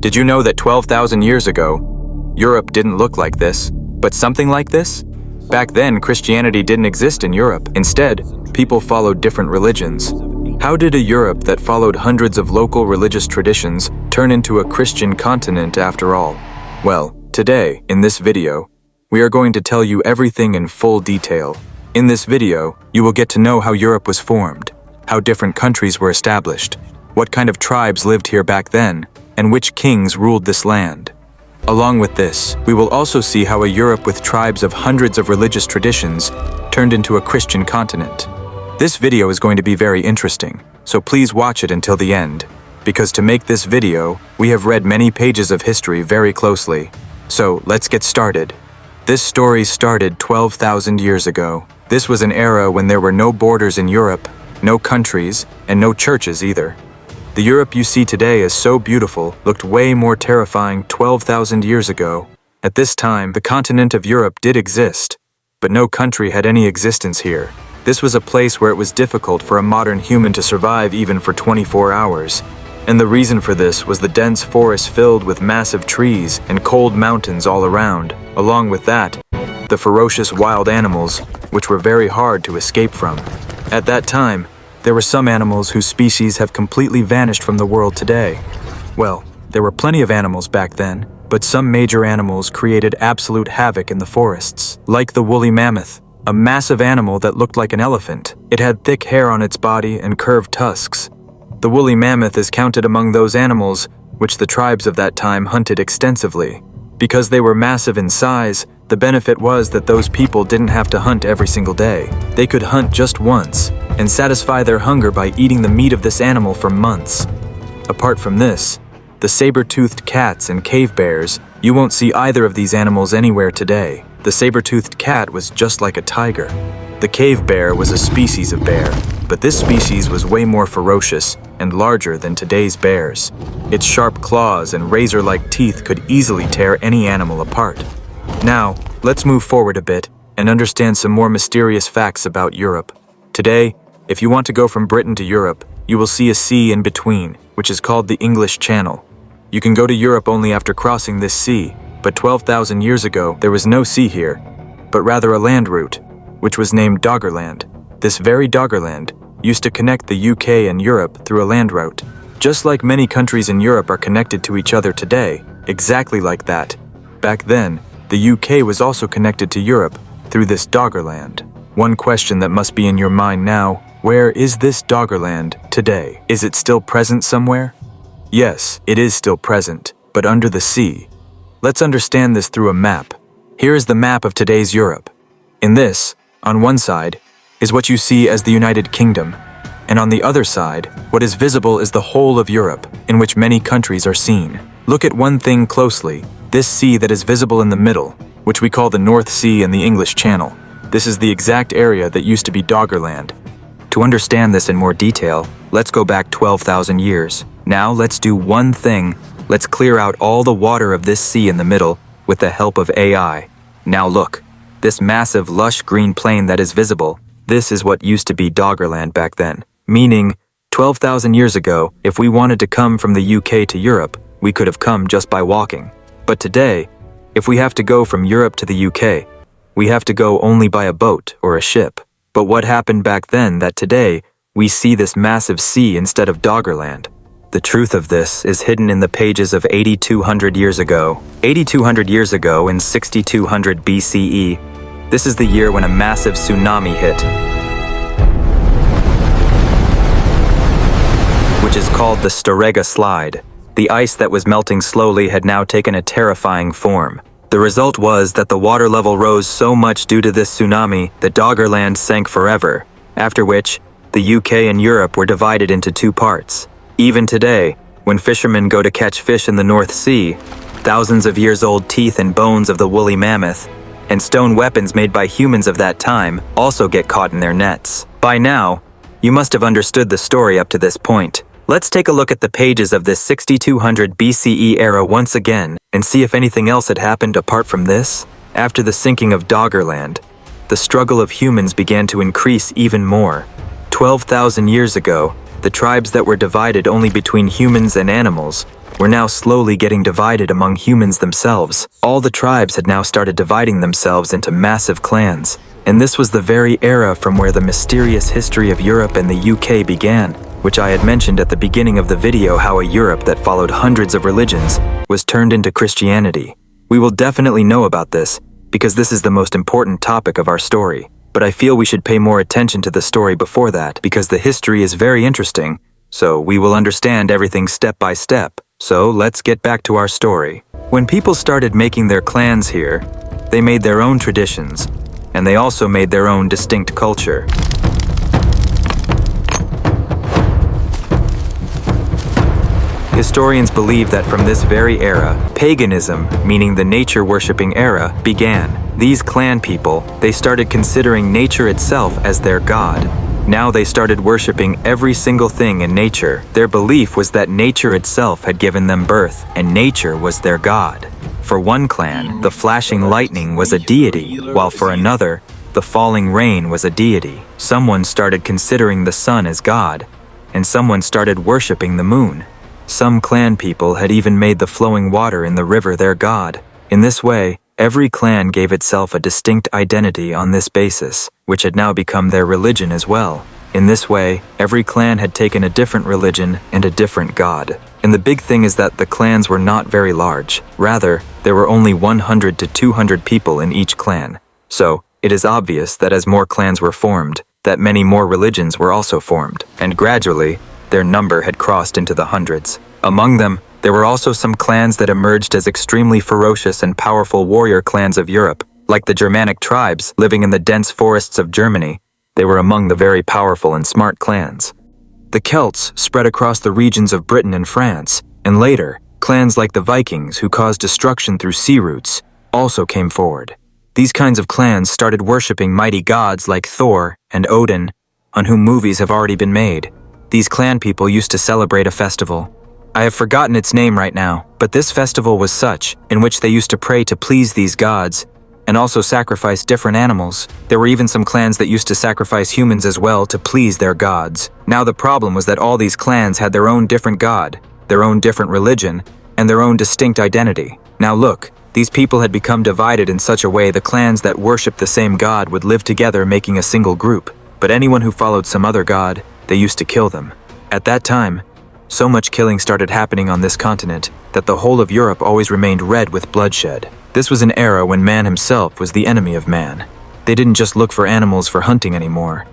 Did you know that 12,000 years ago, Europe didn't look like this, but something like this? Back then, Christianity didn't exist in Europe. Instead, people followed different religions. How did a Europe that followed hundreds of local religious traditions turn into a Christian continent after all? Well, today, in this video, we are going to tell you everything in full detail. In this video, you will get to know how Europe was formed, how different countries were established, what kind of tribes lived here back then, and which kings ruled this land. Along with this, we will also see how a Europe with tribes of hundreds of religious traditions turned into a Christian continent. This video is going to be very interesting, so please watch it until the end, because to make this video, we have read many pages of history very closely. So let's get started. This story started 12,000 years ago. This was an era when there were no borders in Europe, no countries, and no churches either. The Europe you see today is so beautiful, looked way more terrifying 12,000 years ago. At this time, the continent of Europe did exist, but no country had any existence here. This was a place where it was difficult for a modern human to survive even for 24 hours. And the reason for this was the dense forest filled with massive trees and cold mountains all around. Along with that, the ferocious wild animals, which were very hard to escape from. At that time, there were some animals whose species have completely vanished from the world today. Well, there were plenty of animals back then, but some major animals created absolute havoc in the forests, like the woolly mammoth, a massive animal that looked like an elephant. It had thick hair on its body and curved tusks. The woolly mammoth is counted among those animals which the tribes of that time hunted extensively. Because they were massive in size, the benefit was that those people didn't have to hunt every single day. They could hunt just once and satisfy their hunger by eating the meat of this animal for months. Apart from this, the saber-toothed cats and cave bears, you won't see either of these animals anywhere today. The saber-toothed cat was just like a tiger. The cave bear was a species of bear, but this species was way more ferocious and larger than today's bears. Its sharp claws and razor-like teeth could easily tear any animal apart. Now, let's move forward a bit and understand some more mysterious facts about Europe. Today, if you want to go from Britain to Europe, you will see a sea in between, which is called the English Channel. You can go to Europe only after crossing this sea, but 12,000 years ago, there was no sea here, but rather a land route, which was named Doggerland. This very Doggerland used to connect the UK and Europe through a land route. Just like many countries in Europe are connected to each other today, exactly like that. Back then, the UK was also connected to Europe through this Doggerland. One question that must be in your mind now, where is this Doggerland today? Is it still present somewhere? Yes, it is still present, but under the sea. Let's understand this through a map. Here is the map of today's Europe. In this, on one side, is what you see as the United Kingdom, and on the other side, what is visible is the whole of Europe, in which many countries are seen. Look at one thing closely, this sea that is visible in the middle, which we call the North Sea and the English Channel. This is the exact area that used to be Doggerland. To understand this in more detail, let's go back 12,000 years. Now let's do one thing. Let's clear out all the water of this sea in the middle with the help of AI. Now look, this massive lush green plain that is visible, this is what used to be Doggerland back then. Meaning, 12,000 years ago, if we wanted to come from the UK to Europe, we could have come just by walking. But today, if we have to go from Europe to the UK, we have to go only by a boat or a ship. But what happened back then that today, we see this massive sea instead of Doggerland? The truth of this is hidden in the pages of 8,200 years ago. 8,200 years ago in 6,200 BCE, this is the year when a massive tsunami hit, which is called the Storega Slide. The ice that was melting slowly had now taken a terrifying form. The result was that the water level rose so much due to this tsunami that Doggerland sank forever, after which the UK and Europe were divided into two parts. Even today, when fishermen go to catch fish in the North Sea, thousands of years old teeth and bones of the woolly mammoth and stone weapons made by humans of that time also get caught in their nets. By now, you must have understood the story up to this point. Let's take a look at the pages of this 6200 BCE era once again and see if anything else had happened apart from this. After the sinking of Doggerland, the struggle of humans began to increase even more. 12,000 years ago, the tribes that were divided only between humans and animals were now slowly getting divided among humans themselves. All the tribes had now started dividing themselves into massive clans. And this was the very era from where the mysterious history of Europe and the UK began, which I had mentioned at the beginning of the video, how a Europe that followed hundreds of religions was turned into Christianity. We will definitely know about this, because this is the most important topic of our story. But I feel we should pay more attention to the story before that, because the history is very interesting, so we will understand everything step by step. So let's get back to our story. When people started making their clans here, they made their own traditions, and they also made their own distinct culture. Historians believe that from this very era, paganism, meaning the nature-worshipping era, began. These clan people, they started considering nature itself as their god. Now they started worshipping every single thing in nature. Their belief was that nature itself had given them birth, and nature was their god. For one clan, the flashing lightning was a deity, while for another, the falling rain was a deity. Someone started considering the sun as god, and someone started worshipping the moon. Some clan people had even made the flowing water in the river their god. In this way, every clan gave itself a distinct identity on this basis, which had now become their religion as well. In this way, every clan had taken a different religion and a different god. And the big thing is that the clans were not very large. Rather, there were only 100 to 200 people in each clan. So, it is obvious that as more clans were formed, that many more religions were also formed, and gradually, their number had crossed into the hundreds. Among them, there were also some clans that emerged as extremely ferocious and powerful warrior clans of Europe, like the Germanic tribes living in the dense forests of Germany. They were among the very powerful and smart clans. The Celts spread across the regions of Britain and France, and later, clans like the Vikings, who caused destruction through sea routes, also came forward. These kinds of clans started worshipping mighty gods like Thor and Odin, on whom movies have already been made. These clan people used to celebrate a festival. I have forgotten its name right now, but this festival was such, in which they used to pray to please these gods, and also sacrifice different animals. There were even some clans that used to sacrifice humans as well to please their gods. Now the problem was that all these clans had their own different god, their own different religion, and their own distinct identity. Now look, these people had become divided in such a way the clans that worshipped the same god would live together making a single group, but anyone who followed some other god, they used to kill them. At that time, so much killing started happening on this continent that the whole of Europe always remained red with bloodshed. This was an era when man himself was the enemy of man. They didn't just look for animals for hunting anymore,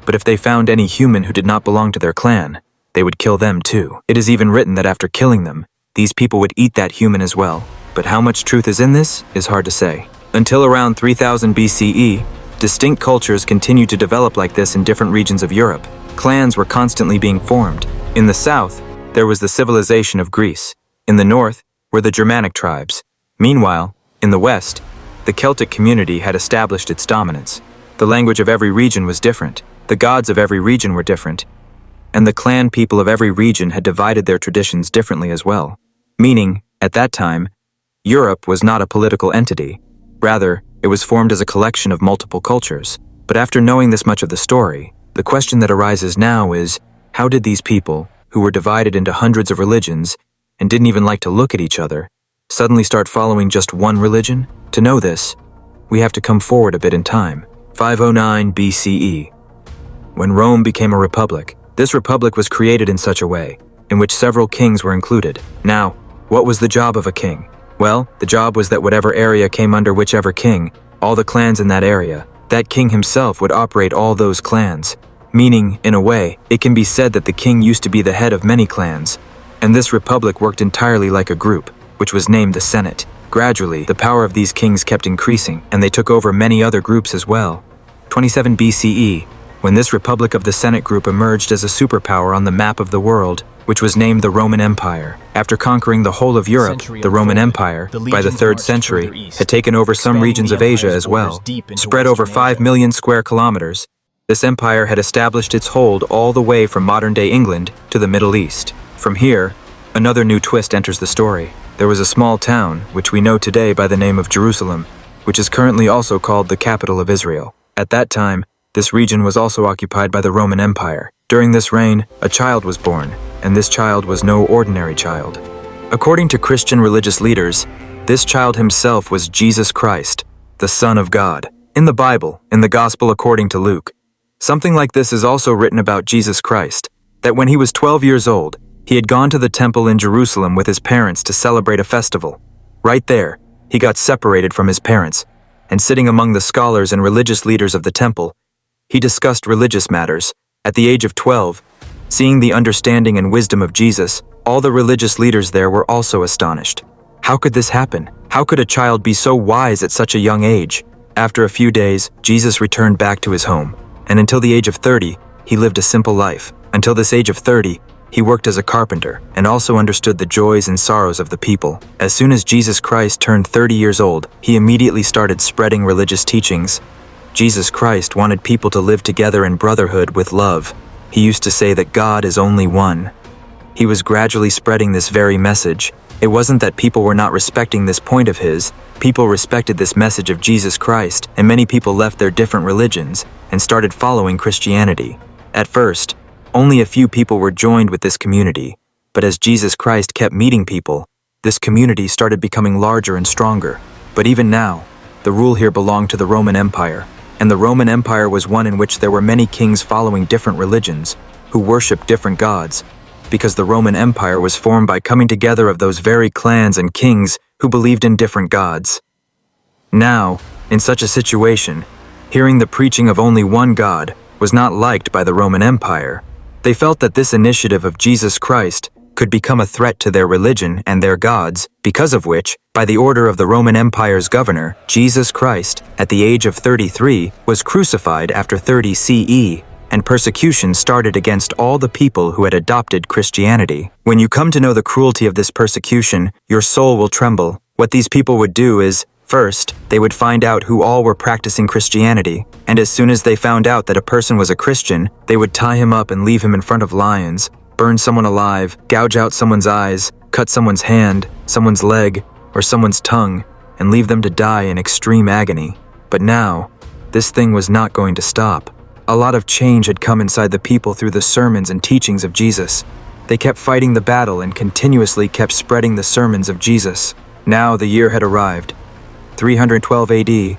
but if they found any human who did not belong to their clan, they would kill them too. It is even written that after killing them, these people would eat that human as well. But how much truth is in this is hard to say. Until around 3000 BCE, distinct cultures continued to develop like this in different regions of Europe. Clans were constantly being formed. In the south, there was the civilization of Greece. In the north were the Germanic tribes. Meanwhile, in the west, the Celtic community had established its dominance. The language of every region was different. The gods of every region were different. And the clan people of every region had divided their traditions differently as well. Meaning, at that time, Europe was not a political entity. Rather, it was formed as a collection of multiple cultures. But after knowing this much of the story, the question that arises now is, how did these people, who were divided into hundreds of religions and didn't even like to look at each other, suddenly start following just one religion? To know this, we have to come forward a bit in time. 509 BCE. When Rome became a republic, this republic was created in such a way, in which several kings were included. Now, what was the job of a king? Well, the job was that whatever area came under whichever king, all the clans in that area, that king himself would operate all those clans. Meaning, in a way, it can be said that the king used to be the head of many clans, and this republic worked entirely like a group, which was named the Senate. Gradually, the power of these kings kept increasing, and they took over many other groups as well. 27 BCE, when this Republic of the Senate group emerged as a superpower on the map of the world, which was named the Roman Empire. After conquering the whole of Europe, the Roman Empire, by the 3rd century, had taken over some regions of Asia as well. Spread over 5 million square kilometers, this empire had established its hold all the way from modern-day England to the Middle East. From here, another new twist enters the story. There was a small town, which we know today by the name of Jerusalem, which is currently also called the capital of Israel. At that time, this region was also occupied by the Roman Empire. During this reign, a child was born, and this child was no ordinary child. According to Christian religious leaders, this child himself was Jesus Christ, the Son of God. In the Bible, in the Gospel according to Luke, something like this is also written about Jesus Christ, that when he was 12 years old, he had gone to the temple in Jerusalem with his parents to celebrate a festival. Right there, he got separated from his parents, and sitting among the scholars and religious leaders of the temple, he discussed religious matters. At the age of 12, seeing the understanding and wisdom of Jesus, all the religious leaders there were also astonished. How could this happen? How could a child be so wise at such a young age? After a few days, Jesus returned back to his home, and until the age of 30, he lived a simple life. Until this age of 30, he worked as a carpenter and also understood the joys and sorrows of the people. As soon as Jesus Christ turned 30 years old, he immediately started spreading religious teachings. Jesus Christ wanted people to live together in brotherhood with love. He used to say that God is only one. He was gradually spreading this very message. It wasn't that people were not respecting this point of his. People respected this message of Jesus Christ, and many people left their different religions and started following Christianity. At first, only a few people were joined with this community, but as Jesus Christ kept meeting people, this community started becoming larger and stronger. But even now, the rule here belonged to the Roman Empire, and the Roman Empire was one in which there were many kings following different religions, who worshiped different gods, because the Roman Empire was formed by coming together of those very clans and kings who believed in different gods. Now, in such a situation, hearing the preaching of only one God was not liked by the Roman Empire. They felt that this initiative of Jesus Christ could become a threat to their religion and their gods, because of which, by the order of the Roman Empire's governor, Jesus Christ, at the age of 33, was crucified after 30 CE, and persecution started against all the people who had adopted Christianity. When you come to know the cruelty of this persecution, your soul will tremble. What these people would do is, first, they would find out who all were practicing Christianity, and as soon as they found out that a person was a Christian, they would tie him up and leave him in front of lions, burn someone alive, gouge out someone's eyes, cut someone's hand, someone's leg, or someone's tongue, and leave them to die in extreme agony. But now, this thing was not going to stop. A lot of change had come inside the people through the sermons and teachings of Jesus. They kept fighting the battle and continuously kept spreading the sermons of Jesus. Now the year had arrived, 312 AD,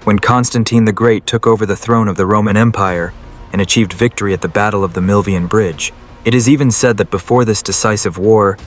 when Constantine the Great took over the throne of the Roman Empire and achieved victory at the Battle of the Milvian Bridge. It is even said that before this decisive war,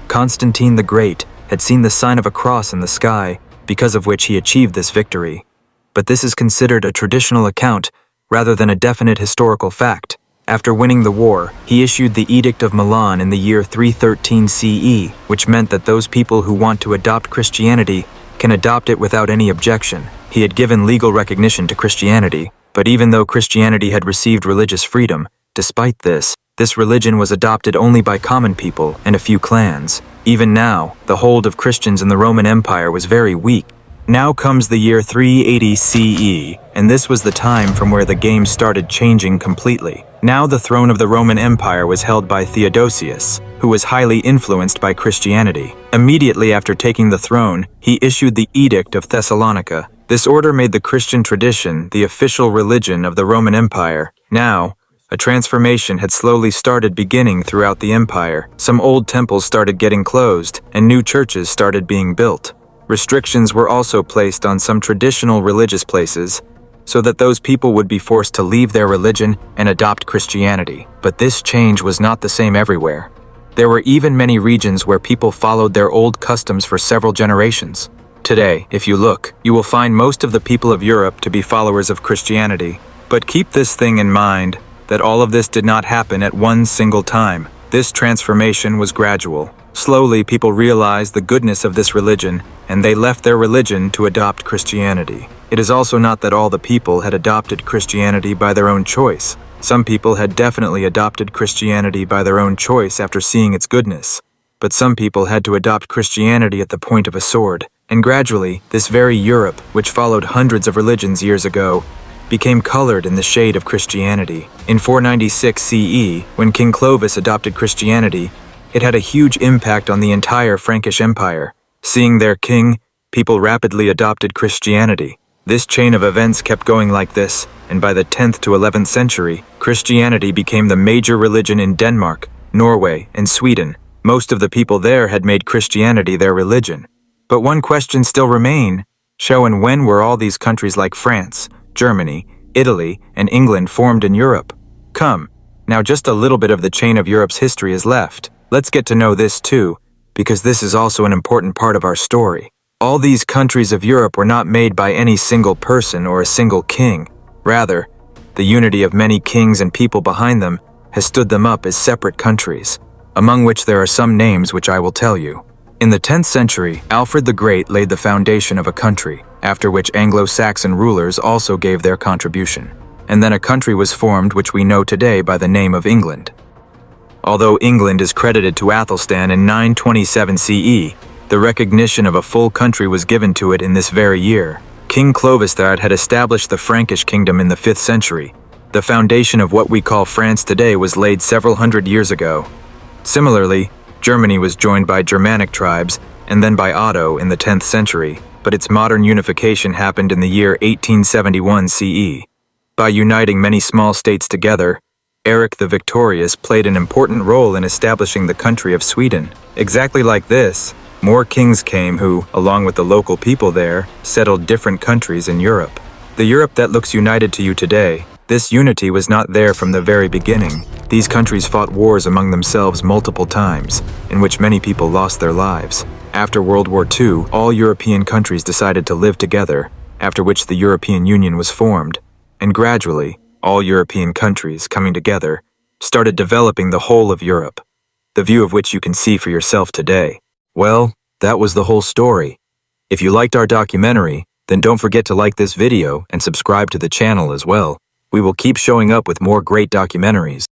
Constantine the Great had seen the sign of a cross in the sky, because of which he achieved this victory. But this is considered a traditional account rather than a definite historical fact. After winning the war, he issued the Edict of Milan in the year 313 CE, which meant that those people who want to adopt Christianity can adopt it without any objection. He had given legal recognition to Christianity, but even though Christianity had received religious freedom, despite this religion was adopted only by common people and a few clans. Even now, the hold of Christians in the Roman Empire was very weak. Now comes the year 380 CE, and this was the time from where the game started changing completely. Now the throne of the Roman Empire was held by Theodosius, who was highly influenced by Christianity. Immediately after taking the throne, he issued the Edict of Thessalonica. This order made the Christian tradition the official religion of the Roman Empire. Now, a transformation had slowly started beginning throughout the empire. Some old temples started getting closed, and new churches started being built. Restrictions were also placed on some traditional religious places, so that those people would be forced to leave their religion and adopt Christianity. But this change was not the same everywhere. There were even many regions where people followed their old customs for several generations. Today, if you look, you will find most of the people of Europe to be followers of Christianity. But keep this thing in mind, that all of this did not happen at one single time. This transformation was gradual. Slowly, people realized the goodness of this religion, and they left their religion to adopt Christianity. It is also not that all the people had adopted Christianity by their own choice. Some people had definitely adopted Christianity by their own choice after seeing its goodness. But some people had to adopt Christianity at the point of a sword. And gradually, this very Europe, which followed hundreds of religions years ago, became colored in the shade of Christianity. In 496 CE, when King Clovis adopted Christianity, it had a huge impact on the entire Frankish Empire. Seeing their king, people rapidly adopted Christianity. This chain of events kept going like this, and by the 10th to 11th century, Christianity became the major religion in Denmark, Norway, and Sweden. Most of the people there had made Christianity their religion. But one question still remained: how and when were all these countries like France, Germany, Italy, and England formed in Europe? Come, now just a little bit of the chain of Europe's history is left. Let's get to know this too, because this is also an important part of our story. All these countries of Europe were not made by any single person or a single king. Rather, the unity of many kings and people behind them has stood them up as separate countries, among which there are some names which I will tell you. In the 10th century, Alfred the Great laid the foundation of a country, after which Anglo-Saxon rulers also gave their contribution. And then a country was formed which we know today by the name of England. Although England is credited to Athelstan in 927 CE, the recognition of a full country was given to it in this very year. King Clovis had established the Frankish kingdom in the 5th century. The foundation of what we call France today was laid several hundred years ago. Similarly, Germany was joined by Germanic tribes and then by Otto in the 10th century, but its modern unification happened in the year 1871 CE. By uniting many small states together, Eric the Victorious played an important role in establishing the country of Sweden. Exactly like this, more kings came who, along with the local people there, settled different countries in Europe. The Europe that looks united to you today, this unity was not there from the very beginning. These countries fought wars among themselves multiple times, in which many people lost their lives. After World War II, all European countries decided to live together, after which the European Union was formed. And gradually, all European countries coming together started developing the whole of Europe, the view of which you can see for yourself today. Well, that was the whole story. If you liked our documentary, then don't forget to like this video and subscribe to the channel as well. We will keep showing up with more great documentaries.